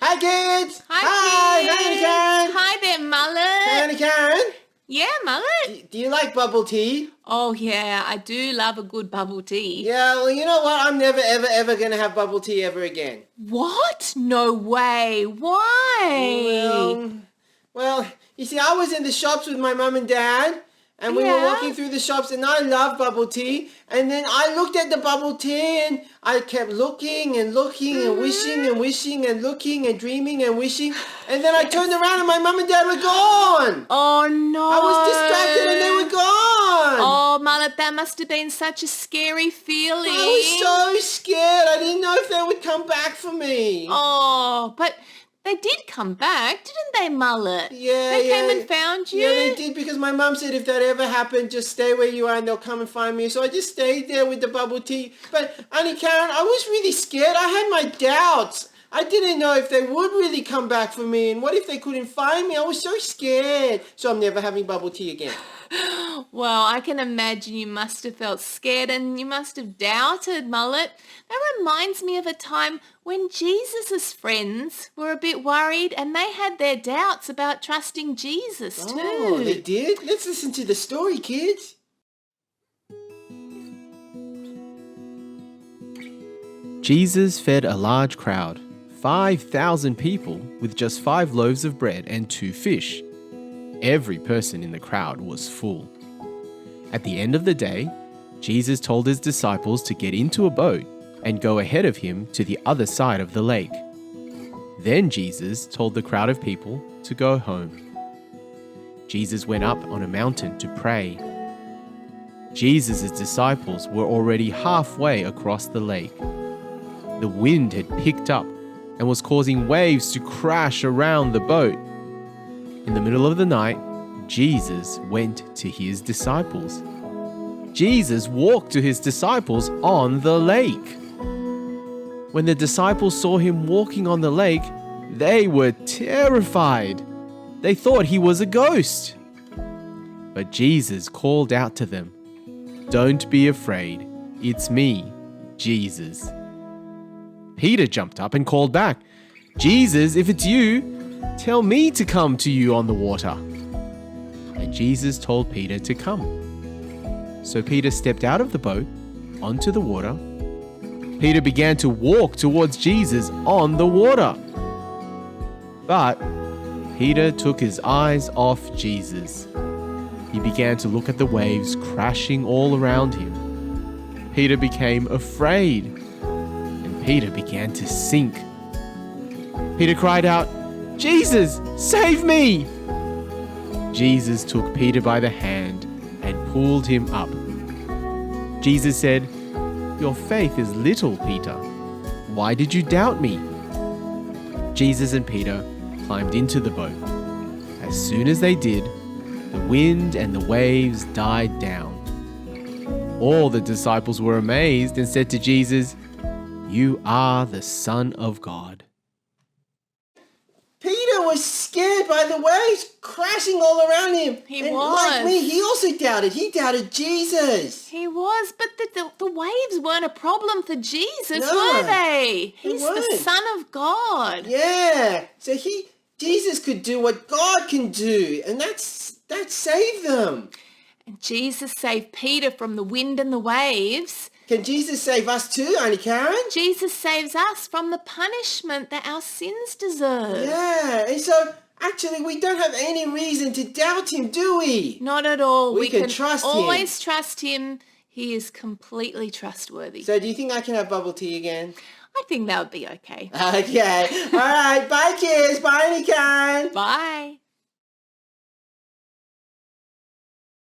Hi, kids. Hi, Hi, kids. Karen. Hi there, Mullet. Hi, Karen. Yeah, Mullet. Do you like bubble tea? Oh, yeah, I do love a good bubble tea. Yeah, well, you know what? I'm never, ever, ever going to have bubble tea ever again. What? No way. Why? Well, you see, I was in the shops with my mum and dad, and we were walking through the shops, and I love bubble tea. And then I looked at the bubble tea, and I kept looking and looking and wishing and wishing and looking and dreaming and wishing. And then I turned around, and my mum and dad were gone. Oh, no. I was distracted, and they were gone. Oh, Mullet, that must have been such a scary feeling. I was so scared. I didn't know if they would come back for me. Oh, but they did come back, didn't they, Mullet? Yeah, They came and found you? Yeah, they did, because my mum said if that ever happened, just stay where you are and they'll come and find me. So I just stayed there with the bubble tea. But, Auntie Karen, I was really scared. I had my doubts. I didn't know if they would really come back for me, and what if they couldn't find me? I was so scared. So I'm never having bubble tea again. Well, I can imagine you must have felt scared and you must have doubted, Mullet. That reminds me of a time when Jesus' friends were a bit worried and they had their doubts about trusting Jesus too. Oh, they did? Let's listen to the story, kids. Jesus fed a large crowd, 5,000 people, with just 5 loaves of bread and 2 fish. Every person in the crowd was full. At the end of the day, Jesus told his disciples to get into a boat and go ahead of him to the other side of the lake. Then Jesus told the crowd of people to go home. Jesus went up on a mountain to pray. Jesus' disciples were already halfway across the lake. The wind had picked up and was causing waves to crash around the boat. In the middle of the night, Jesus went to his disciples. Jesus walked to his disciples on the lake. When the disciples saw him walking on the lake, they were terrified. They thought he was a ghost. But Jesus called out to them, "Don't be afraid. It's me, Jesus." Peter jumped up and called back, "Jesus, if it's you, tell me to come to you on the water." And Jesus told Peter to come. So Peter stepped out of the boat onto the water. Peter began to walk towards Jesus on the water. But Peter took his eyes off Jesus. He began to look at the waves crashing all around him. Peter became afraid, and Peter began to sink. Peter cried out, "Jesus, save me!" Jesus took Peter by the hand and pulled him up. Jesus said, "Your faith is little, Peter. Why did you doubt me?" Jesus and Peter climbed into the boat. As soon as they did, the wind and the waves died down. All the disciples were amazed and said to Jesus, "You are the Son of God." Peter was scared by the waves crashing all around him. He and was. like me, he also doubted. He doubted Jesus. He was, but the waves weren't a problem for Jesus, No, were they? they He's weren't. the Son of God. Yeah. So Jesus could do what God can do, and that saved them. And Jesus saved Peter from the wind and the waves. Can Jesus save us too, Auntie Karen? Jesus saves us from the punishment that our sins deserve. Yeah, and so actually we don't have any reason to doubt him, do we? Not at all. We can trust him. always trust him. He is completely trustworthy. So do you think I can have bubble tea again? I think that would be okay. Okay. All right. Bye, kids. Bye, Auntie Karen. Bye.